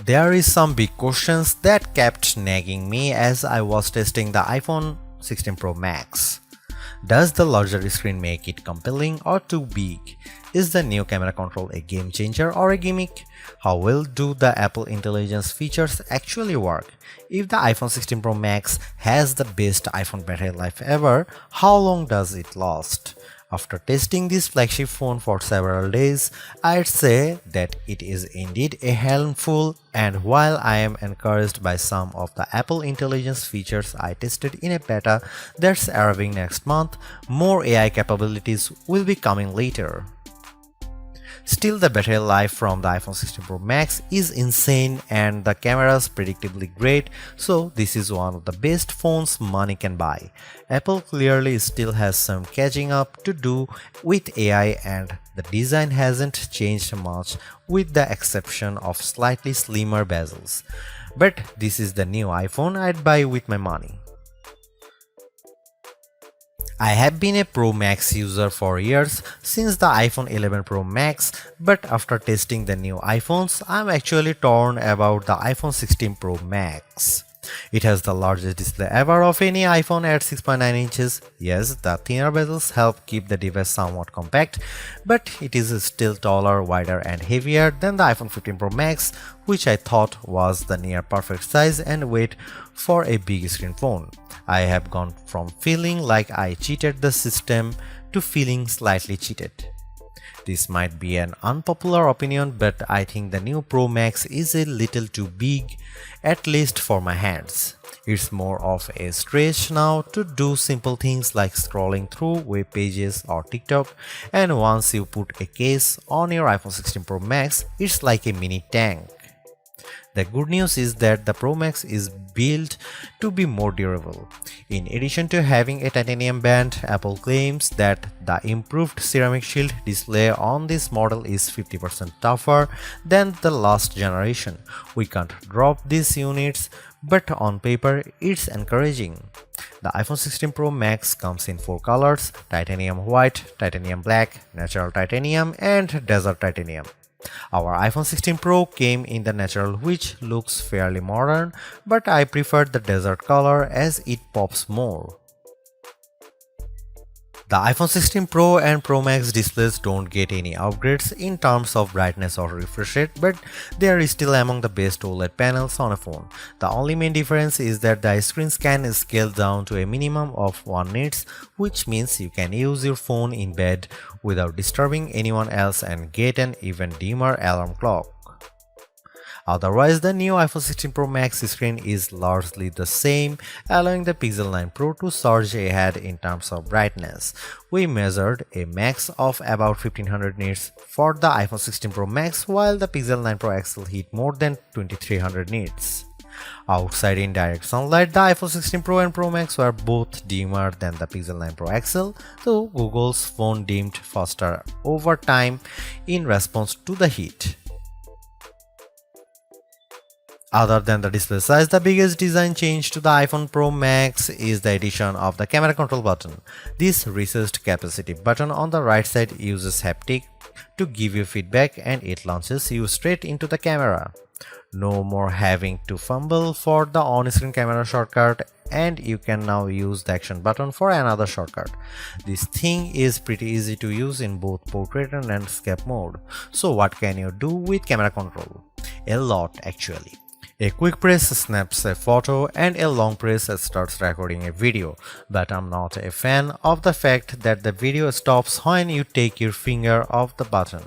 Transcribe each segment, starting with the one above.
There is some big questions that kept nagging me as I was testing the iPhone 16 Pro Max. Does the larger screen make it compelling or too big? Is the new camera control a game changer or a gimmick? How well do the Apple Intelligence features actually work? If the iPhone 16 Pro Max has the best iPhone battery life ever, how long does it last? After testing this flagship phone for several days, I'd say that it is indeed a handful, and while I am encouraged by some of the Apple Intelligence features I tested in a beta that's arriving next month, more AI capabilities will be coming later. Still, the battery life from the iPhone 16 Pro Max is insane and the camera's predictably great, so this is one of the best phones money can buy. Apple clearly still has some catching up to do with AI, and the design hasn't changed much with the exception of slightly slimmer bezels. But this is the new iPhone I'd buy with my money. I have been a Pro Max user for years, since the iPhone 11 Pro Max, but after testing the new iPhones, I'm actually torn about the iPhone 16 Pro Max. It has the largest display ever of any iPhone at 6.9 inches. Yes, the thinner bezels help keep the device somewhat compact, but it is still taller, wider and heavier than the iPhone 15 Pro Max, which I thought was the near perfect size and weight for a big screen phone. I have gone from feeling like I cheated the system to feeling slightly cheated. This might be an unpopular opinion, but I think the new Pro Max is a little too big, at least for my hands. It's more of a stretch now to do simple things like scrolling through web pages or TikTok, and once you put a case on your iPhone 16 Pro Max, it's like a mini tank. The good news is that the Pro Max is built to be more durable. In addition to having a titanium band, Apple claims that the improved ceramic shield display on this model is 50% tougher than the last generation. We can't drop these units, but on paper it's encouraging. The iPhone 16 Pro Max comes in 4 colors: titanium white, titanium black, natural titanium and desert titanium. Our iPhone 16 Pro came in the natural, which looks fairly modern, but I prefer the desert color as it pops more. The iPhone 16 Pro and Pro Max displays don't get any upgrades in terms of brightness or refresh rate, but they are still among the best OLED panels on a phone. The only main difference is that the screens can scale down to a minimum of 1 nits, which means you can use your phone in bed without disturbing anyone else and get an even dimmer alarm clock. Otherwise, the new iPhone 16 Pro Max screen is largely the same, allowing the Pixel 9 Pro to surge ahead in terms of brightness. We measured a max of about 1500 nits for the iPhone 16 Pro Max, while the Pixel 9 Pro XL hit more than 2300 nits. Outside in direct sunlight, the iPhone 16 Pro and Pro Max were both dimmer than the Pixel 9 Pro XL, though Google's phone dimmed faster over time in response to the heat. Other than the display size, the biggest design change to the iPhone Pro Max is the addition of the camera control button. This recessed capacitive button on the right side uses haptic to give you feedback, and it launches you straight into the camera. No more having to fumble for the on-screen camera shortcut, and you can now use the action button for another shortcut. This thing is pretty easy to use in both portrait and landscape mode. So what can you do with camera control? A lot, actually. A quick press snaps a photo and a long press starts recording a video, but I'm not a fan of the fact that the video stops when you take your finger off the button.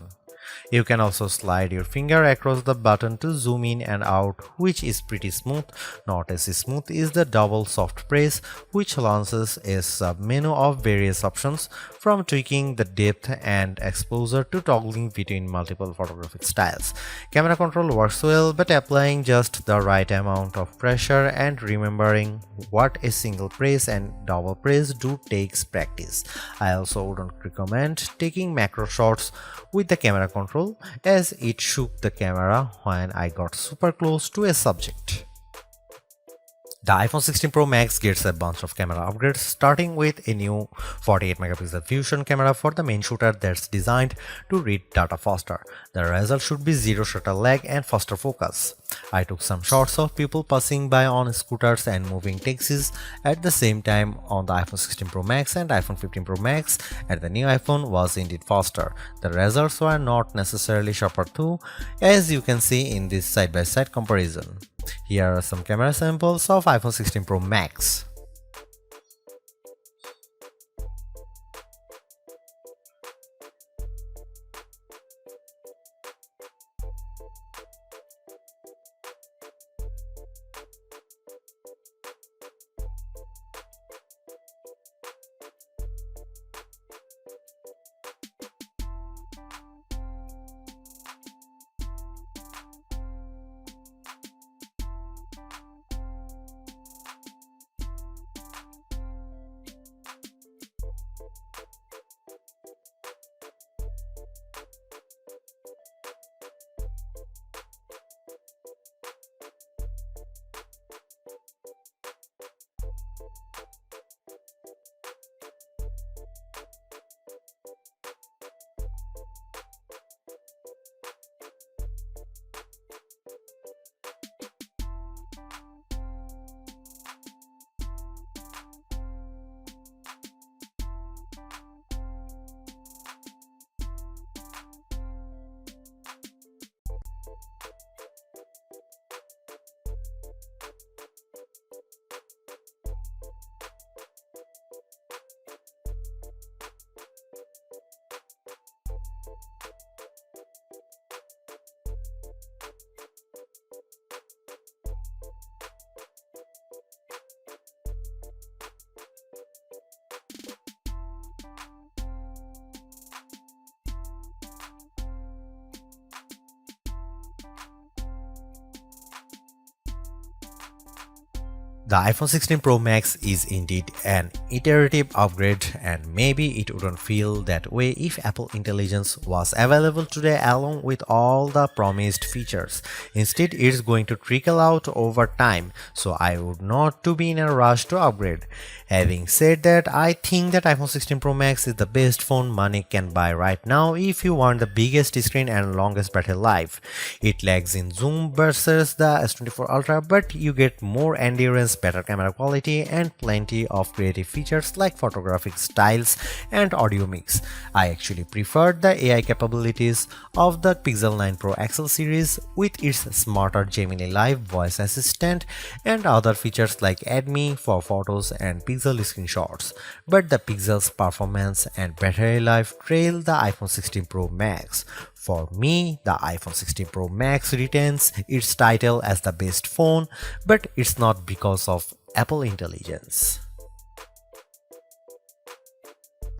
You can also slide your finger across the button to zoom in and out, which is pretty smooth. Not as smooth is the double soft press, which launches a sub-menu of various options, from tweaking the depth and exposure to toggling between multiple photographic styles. Camera control works well, but applying just the right amount of pressure and remembering what a single press and double press do takes practice. I also wouldn't recommend taking macro shots with the camera control, as it shook the camera when I got super close to a subject. The iPhone 16 Pro Max gets a bunch of camera upgrades, starting with a new 48 megapixel fusion camera for the main shooter that's designed to read data faster. The result should be zero shutter lag and faster focus. I took some shots of people passing by on scooters and moving taxis at the same time on the iPhone 16 Pro Max, and iPhone 15 Pro Max at the new iPhone was indeed faster. The results were not necessarily sharper too, as you can see in this side-by-side comparison. Here are some camera samples of iPhone 16 Pro Max. The iPhone 16 Pro Max is indeed an iterative upgrade, and maybe it wouldn't feel that way if Apple Intelligence was available today along with all the promised features. Instead, it's going to trickle out over time, so I would not to be in a rush to upgrade. Having said that, I think that iPhone 16 Pro Max is the best phone money can buy right now if you want the biggest screen and longest battery life. It lags in zoom versus the S24 Ultra, but you get more endurance, better camera quality, and plenty of creative features like photographic styles and audio mix. I actually preferred the AI capabilities of the Pixel 9 Pro XL series with its smarter Gemini Live voice assistant and other features like Add Me for photos and Pixel screenshots. But the Pixel's performance and battery life trail the iPhone 16 Pro Max. For me, the iPhone 16 Pro Max retains its title as the best phone, but it's not because of Apple Intelligence.